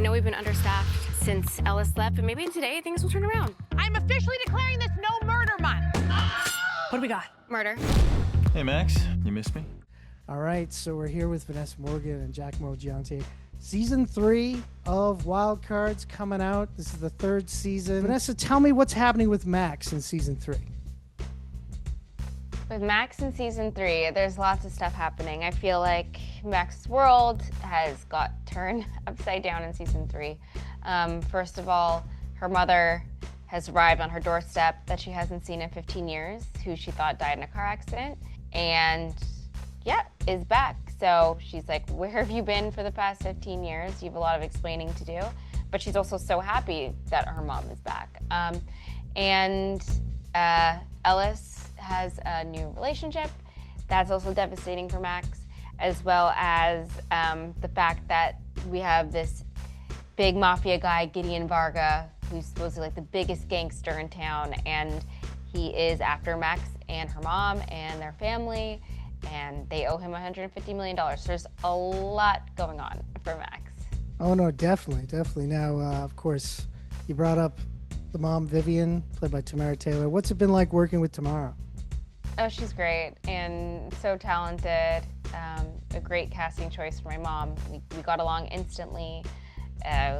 know we've been understaffed since Ellis left, but maybe today things will turn around. I'm officially declaring this no murder month. What do we got? Murder. Hey, Max. You missed me? All right, so we're here with Vanessa Morgan and Giacomo Gianniotti. Season 3 of Wild Cards coming out. This is the 3rd season. Vanessa, tell me what's happening with Max in Season 3. With Max in Season 3, there's lots of stuff happening. I feel like Max's world has got turned upside down in Season 3. First of all, her mother has arrived on her doorstep that she hasn't seen in 15 years, who she thought died in a car accident, and is back. So she's like, where have you been for the past 15 years? You have a lot of explaining to do. But she's also so happy that her mom is back. Ellis has a new relationship. That's also devastating for Max, as well as the fact that we have this big mafia guy, Gideon Varga, who's supposedly like the biggest gangster in town, and he is after Max and her mom and their family, and they owe him $150 million. So there's a lot going on for Max. Oh, no, definitely. Now, of course, you brought up the mom, Vivian, played by Tamara Taylor. What's it been like working with Tamara? Oh, she's great and so talented. A great casting choice for my mom. We got along instantly,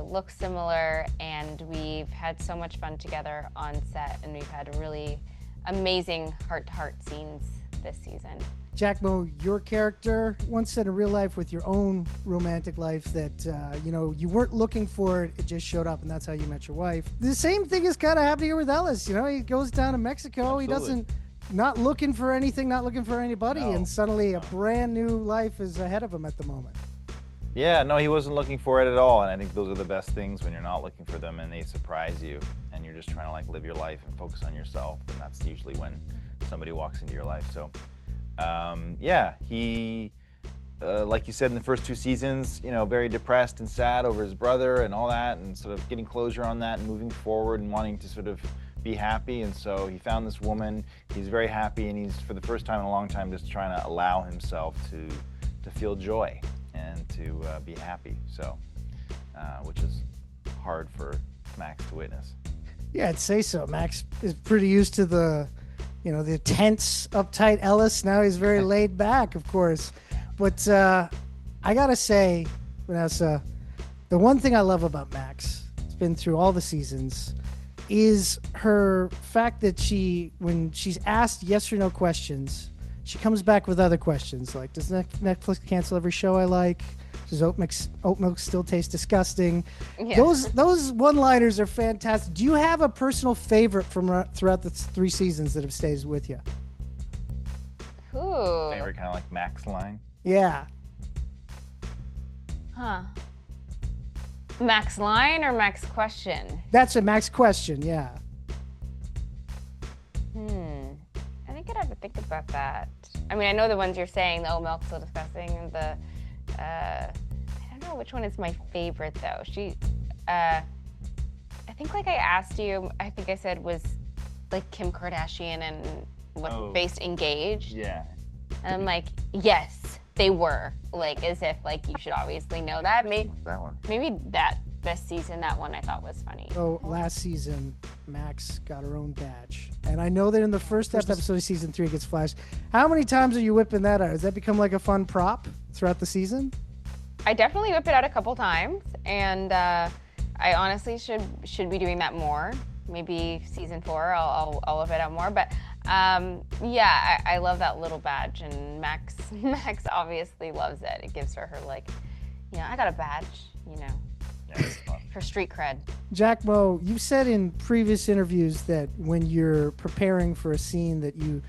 look similar, and we've had so much fun together on set, and we've had really amazing heart-to-heart scenes this season. Giacomo, your character once said in real life with your own romantic life that, you weren't looking for it, it just showed up, and that's how you met your wife. The same thing is kind of happening here with Ellis. He goes down to Mexico. Absolutely. Not looking for anything, not looking for anybody, and suddenly a brand new life is ahead of him at the moment. Yeah, no, he wasn't looking for it at all, and I think those are the best things when you're not looking for them and they surprise you, and you're just trying to like live your life and focus on yourself, and that's usually when somebody walks into your life. So, he, like you said in the first 2 seasons, very depressed and sad over his brother and all that, and sort of getting closure on that and moving forward and wanting to sort of be happy. And so he found this woman, he's very happy, and he's, for the first time in a long time, just trying to allow himself to feel joy and to be happy. So, which is hard for Max to witness. Yeah, I'd say so. Max is pretty used to the tense, uptight Ellis. Now he's very laid back, of course. But I gotta say, Vanessa, the one thing I love about Max, it's been through all the seasons, is her fact that when she's asked yes or no questions, she comes back with other questions like, does Netflix cancel every show I like? Does oat milk still taste disgusting? Yeah. Those one-liners are fantastic. Do you have a personal favorite from throughout the 3 seasons that have stayed with you? Ooh. Favorite kind of like Max line? Yeah. Huh. Max line or Max question? That's a Max question, yeah. I think I'd have to think about that. I mean, I know the ones you're saying, the oat milk's so disgusting, and I don't know which one is my favorite though. I think like I asked you, I think I said was like Kim Kardashian and based engaged. Yeah. And I'm like, yes, they were. Like, as if like you should obviously know that. That one. Maybe that this season, that one I thought was funny. So last season, Max got her own badge. And I know that in the first episode of season 3 it gets flashed. How many times are you whipping that out? Does that become like a fun prop throughout the season? I definitely whip it out a couple times, and I honestly should be doing that more. Maybe season 4 I'll whip it out more. But I love that little badge, and Max obviously loves it. It gives her like, I got a badge, Yeah, it's fun. for street cred. Giacomo, you said in previous interviews that when you're preparing for a scene that you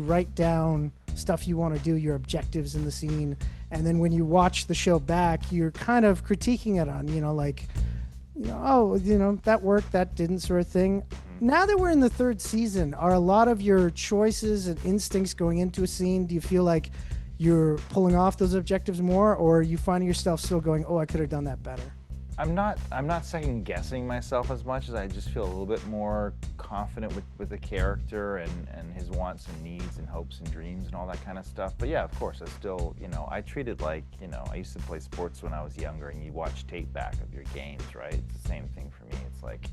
write down stuff you want to do, your objectives in the scene, and then when you watch the show back, you're kind of critiquing it on, that worked, that didn't, sort of thing. Now that we're in the 3rd season, are a lot of your choices and instincts going into a scene, do you feel like you're pulling off those objectives more, or are you finding yourself still going, I could have done that better? I'm not second guessing myself as much as I just feel a little bit more confident with the character and his wants and needs and hopes and dreams and all that kind of stuff. But yeah, of course, I still, I treat it like, I used to play sports when I was younger, and you watch tape back of your games, right? It's the same thing for me. It's like,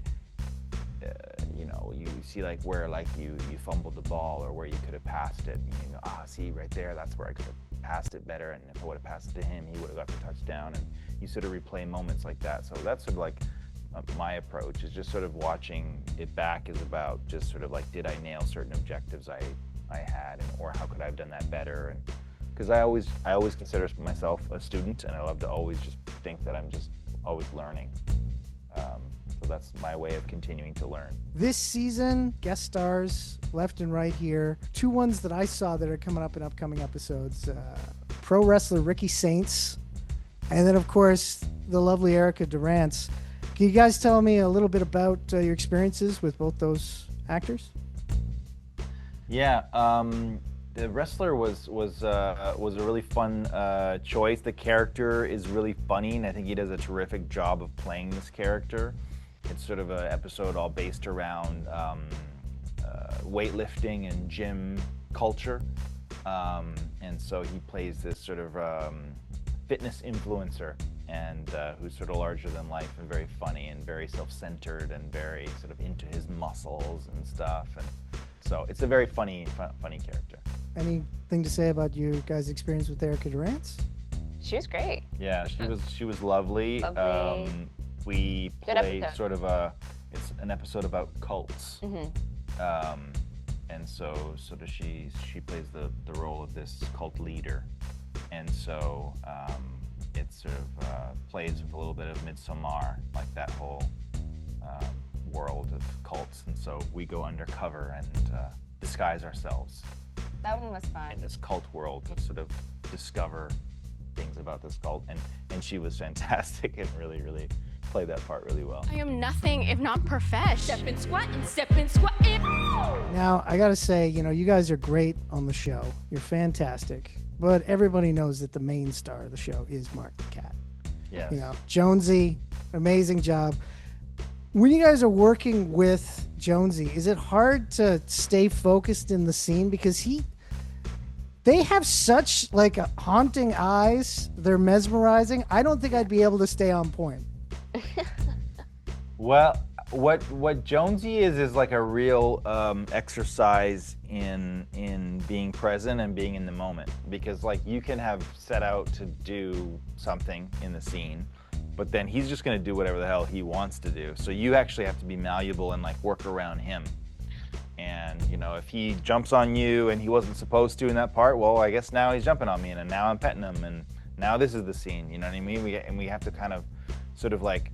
you see like where like you fumbled the ball or where you could have passed it, and you go, see right there, that's where I could have passed it better, and if I would have passed it to him, he would have got the touchdown, and you sort of replay moments like that. So that's sort of like my approach, is just sort of watching it back is about just sort of like, did I nail certain objectives I had, or how could I have done that better? And because I always consider myself a student, and I love to always just think that I'm just always learning. So that's my way of continuing to learn. This season, guest stars left and right here. Two ones that I saw that are coming up in upcoming episodes. Pro wrestler Ricky Saints, and then, of course, the lovely Erica Durance. Can you guys tell me a little bit about your experiences with both those actors? Yeah, the wrestler was a really fun choice. The character is really funny, and I think he does a terrific job of playing this character. It's sort of an episode all based around weightlifting and gym culture, and so he plays this sort of fitness influencer, and who's sort of larger than life and very funny and very self-centered and very sort of into his muscles and stuff. And so it's a very funny character. Anything to say about you guys' experience with Erica Durance? She was great. Yeah, she was lovely. We play sort of it's an episode about cults. Mm-hmm. And so sort of she plays the role of this cult leader. And so it sort of plays with a little bit of Midsommar, like that whole world of cults. And so we go undercover and disguise ourselves. That one was fun. In this cult world, to sort of discover things about this cult. And she was fantastic and really, really played that part really well. I am nothing if not profesh. Step and squat and step and squat. And... Now, I gotta say, you guys are great on the show. You're fantastic. But everybody knows that the main star of the show is Mark the Cat. Yes. Jonesy, amazing job. When you guys are working with Jonesy, is it hard to stay focused in the scene? Because they have such like haunting eyes. They're mesmerizing. I don't think I'd be able to stay on point. Well, what Jonesy is like a real exercise in being present and being in the moment, because like you can have set out to do something in the scene, but then he's just going to do whatever the hell he wants to do. So you actually have to be malleable and like work around him. And if he jumps on you and he wasn't supposed to in that part, well, I guess now he's jumping on me, and now I'm petting him, and now this is the scene. You know what I mean? We have to kind of sort of like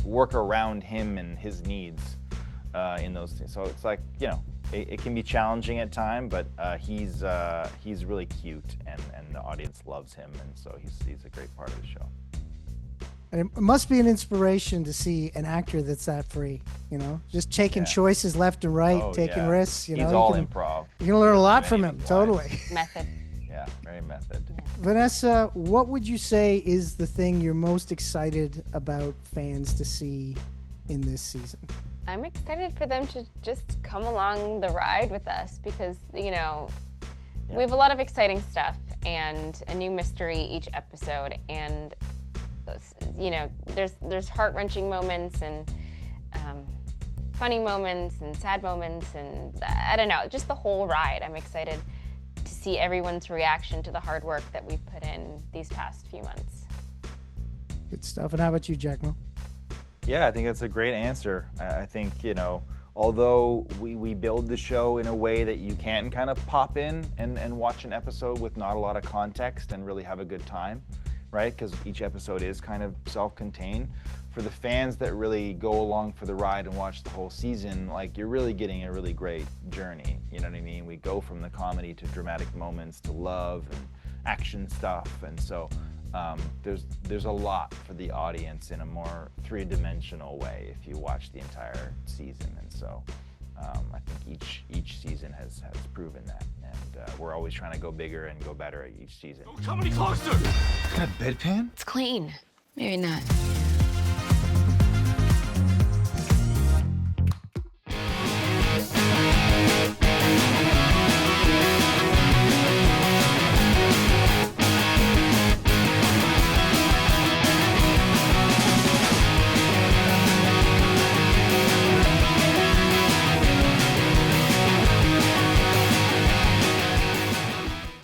work around him and his needs in those things. So it's like, it can be challenging at times, but he's really cute, and the audience loves him, and so he's a great part of the show. And it must be an inspiration to see an actor that's that free, just taking choices left and right, taking risks. He's all improv. You can learn a lot from him, totally. Method. Yeah, very method. Vanessa, what would you say is the thing you're most excited about fans to see in this season? I'm excited for them to just come along the ride with us, because, we have a lot of exciting stuff and a new mystery each episode. And, there's heart-wrenching moments and funny moments and sad moments, and I don't know, just the whole ride. I'm excited to see everyone's reaction to the hard work that we've put in these past few months. Good stuff. And how about you, Giacomo? Yeah, I think that's a great answer. I think, although we build the show in a way that you can kind of pop in and watch an episode with not a lot of context and really have a good time, right? Because each episode is kind of self-contained. For the fans that really go along for the ride and watch the whole season, like, you're really getting a really great journey. You know what I mean? We go from the comedy to dramatic moments to love and action stuff, and so there's a lot for the audience in a more three-dimensional way if you watch the entire season. And so I think each season has proven that, and we're always trying to go bigger and go better at each season. Don't come any closer! Got a bedpan? It's clean. Maybe not.